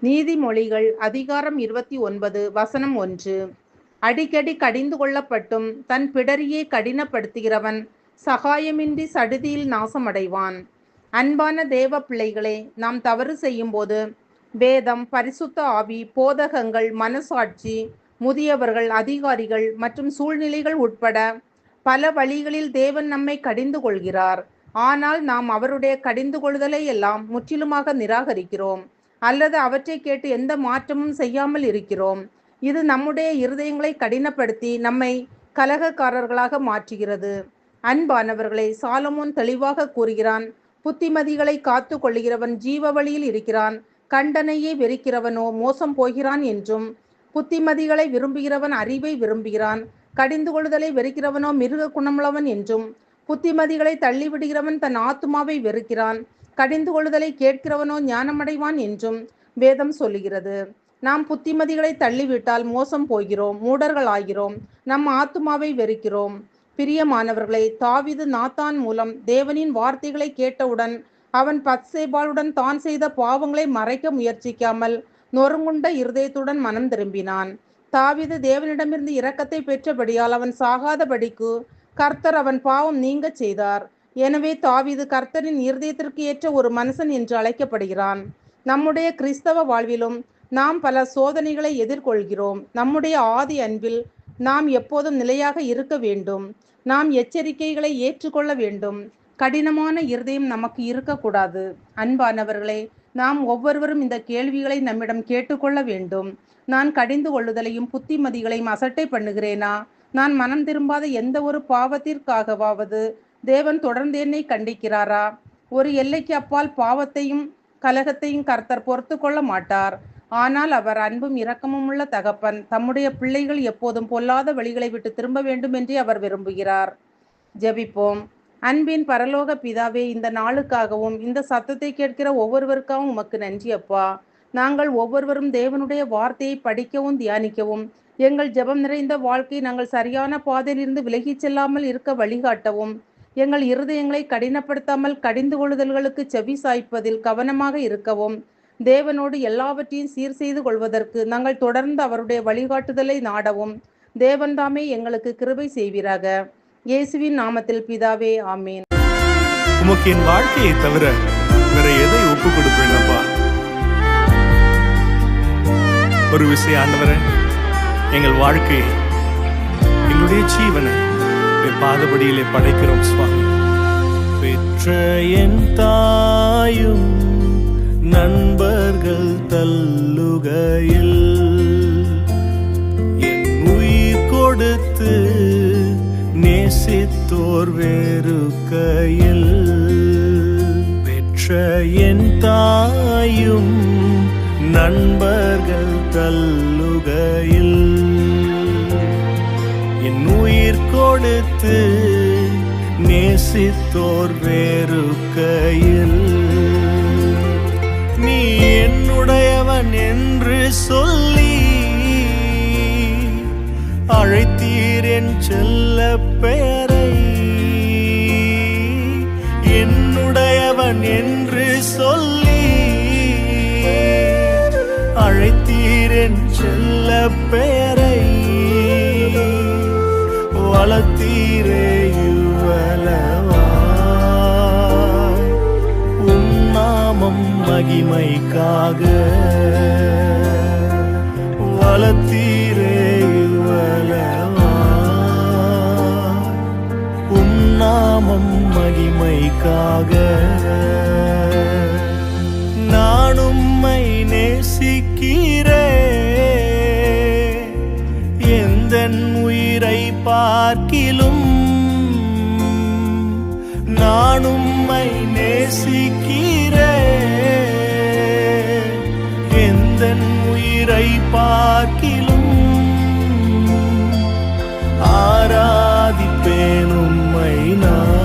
நீதிமொழிகள் அதிகாரம் 29 வசனம் 1. அடிக்கடி கடிந்து கொள்ளப்பட்டும் தன் பிடரியை கடினப்படுத்துகிறவன் சகாயமின்றி சடுதியில் நாசமடைவான். அன்பான தேவ பிள்ளைகளே, நாம் தவறு செய்யும்போது வேதம், பரிசுத்த ஆவி, போதகங்கள், மனசாட்சி, முதியவர்கள், அதிகாரிகள் மற்றும் சூழ்நிலைகள் உட்பட பல வழிகளில் தேவன் நம்மை கடிந்து கொள்கிறார். ஆனால் நாம் அவருடைய கடிந்து கொள்ளுதலை எல்லாம் முற்றிலுமாக நிராகரிக்கிறோம் அல்லது அவற்றை கேட்டு எந்த மாற்றமும் செய்யாமல் இருக்கிறோம். இது நம்முடைய இருதயங்களை கடினப்படுத்தி நம்மை கலகக்காரர்களாக மாற்றுகிறது. அன்பானவர்களை, சாலமோன் தெளிவாக கூறுகிறான், புத்திமதிகளை காத்து கொள்ளுகிறவன் ஜீவ வழியில் இருக்கிறான், கண்டனையை வெறுக்கிறவனோ மோசம் போகிறான் என்றும், புத்திமதிகளை விரும்புகிறவன் அறிவை விரும்புகிறான், கடிந்து கொள்ளுதலை வெறுக்கிறவனோ மிருக குணமுள்ளவன் என்றும், புத்திமதிகளை தள்ளிவிடுகிறவன் தன் ஆத்துமாவை வெறுக்கிறான், கடிந்து கொள்ளுதலை கேட்கிறவனோ ஞானமடைவான் என்றும் வேதம் சொல்லுகிறது. நாம் புத்திமதிகளை தள்ளிவிட்டால் மோசம் போகிறோம், மூடர்கள் ஆகிறோம், நம் ஆத்துமாவை வெறுக்கிறோம். பிரியமானவர்களை, தாவீது நாத்தான் மூலம் தேவனின் வார்த்தைகளை கேட்டவுடன் அவன் பத்சேபாளுடன் தான் செய்த பாவங்களை மறைக்க முயற்சிக்காமல் நொறுங்குண்ட இருதயத்துடன் மனம் திரும்பினான். தாவீது தேவனிடமிருந்து இரக்கத்தை பெற்றபடியால் அவன் சாகாதபடிக்கு கர்த்தர் அவன் பாவம் நீங்க செய்தார். எனவே தாவீது கர்த்தரின் இருதயத்திற்கு ஏற்ற ஒரு மனுஷன் என்று அழைக்கப்படுகிறான். நம்முடைய கிறிஸ்தவ வாழ்விலும் நாம் பல சோதனைகளை எதிர்கொள்கிறோம். நம்முடைய ஆதி அன்பில் நாம் எப்போதும் நிலையாக இருக்க வேண்டும். நாம் எச்சரிக்கைகளை ஏற்றுக்கொள்ள வேண்டும். கடினமான இருதயம் நமக்கு இருக்கக்கூடாது. அன்பானவர்களே, நாம் ஒவ்வொருவரும் இந்த கேள்விகளை நம்மிடம் கேட்டுக்கொள்ள வேண்டும். நான் கடிந்து கொள்ளுதலையும் புத்திமதிகளையும் அசட்டை பண்ணுகிறேனா? நான் மனம் திரும்பாத எந்த ஒரு பாவத்திற்காகவாவது தேவன் தொடர்ந்து என்னை கண்டிக்கிறாரா? ஒரு எல்லைக்கு அப்பால் பாவத்தையும் கலகத்தையும் கர்த்தர் பொறுத்து கொள்ள மாட்டார். ஆனால் அவர் அன்பும் இரக்கமும் உள்ள தகப்பன். தம்முடைய பிள்ளைகள் எப்போதும் பொல்லாத வழிகளை விட்டு திரும்ப வேண்டும் என்றே அவர் விரும்புகிறார். ஜெபிப்போம். அன்பின் பரலோக பிதாவே, இந்த நாளுக்காகவும் இந்த சத்தத்தை கேட்கிற ஒவ்வொருவருக்காகவும் உமக்கு நன்றி அப்பா. நாங்கள் ஒவ்வொருவரும் தேவனுடைய வார்த்தையை படிக்கவும் தியானிக்கவும், எங்கள் ஜெபம் நிறைந்த வாழ்க்கை நாங்கள் சரியான பாதையிலிருந்து விலகிச் செல்லாமல் இருக்க வழிகாட்டவும், எங்கள் இருதயங்களை கடினப்படுத்தாமல் கடிந்து கொள்ளுதல்களுக்கு செவி சாய்ப்பதில் கவனமாக இருக்கவும், தேவனோடு எல்லாவற்றையும் சீர் செய்து கொள்வதற்கு நாங்கள் தொடர்ந்து அவருடைய வழிகாட்டுதலை நாடவும் தேவன் தாமே எங்களுக்கு கிருபை செய்வீராக. இயேசுவின் நாமத்தில் பிதாவே, ஆமீன். உமக்கு என் வாழ்க்கையை தவிர வேற எதை ஒப்பு கொடுப்பேனப்பா? ஒரு விஷயம் ஆண்டவரே, எங்கள் வாழ்க்கையை, எங்களுடைய ஜீவனை பாதபடியிலே படைக்கிறோம் சுவாமி. பெற்ற என் தாயும் நண்பர்கள் தள்ளுகையில் என் உயிர் கொடுத்து நேசித்தோர் வேறுகையில், பெற்ற என் தாயும் நண்பர்கள் தள்ளுகையில் என் உயிர் கொடுத்து நேசித்தோர் வேறுகையில், நீ என்னுடையவன் என்று சொல்லி அழைத்தீர் என் செல்ல பெயரை. என்னுடையவன் என்று சொல்லி அழைத்தீர் என் செல்ல பெயரை. வளர்த்தீரே இவ்வளவாய் உம் நாமம் மகிமைக்காக. வளர்த்தீரே இவ்வளவாய் உம் நாமம் மகிமைக்காக. நான் உம்மை நேசிக்கிறேன், எந்தன் உயிரை பார்க்கிலும். நான் உம்மை நேசிக்கிறேன், எந்தன் உயிரை பார்க்கிலும். ஆராதிப்பேன் உம்மை நான்.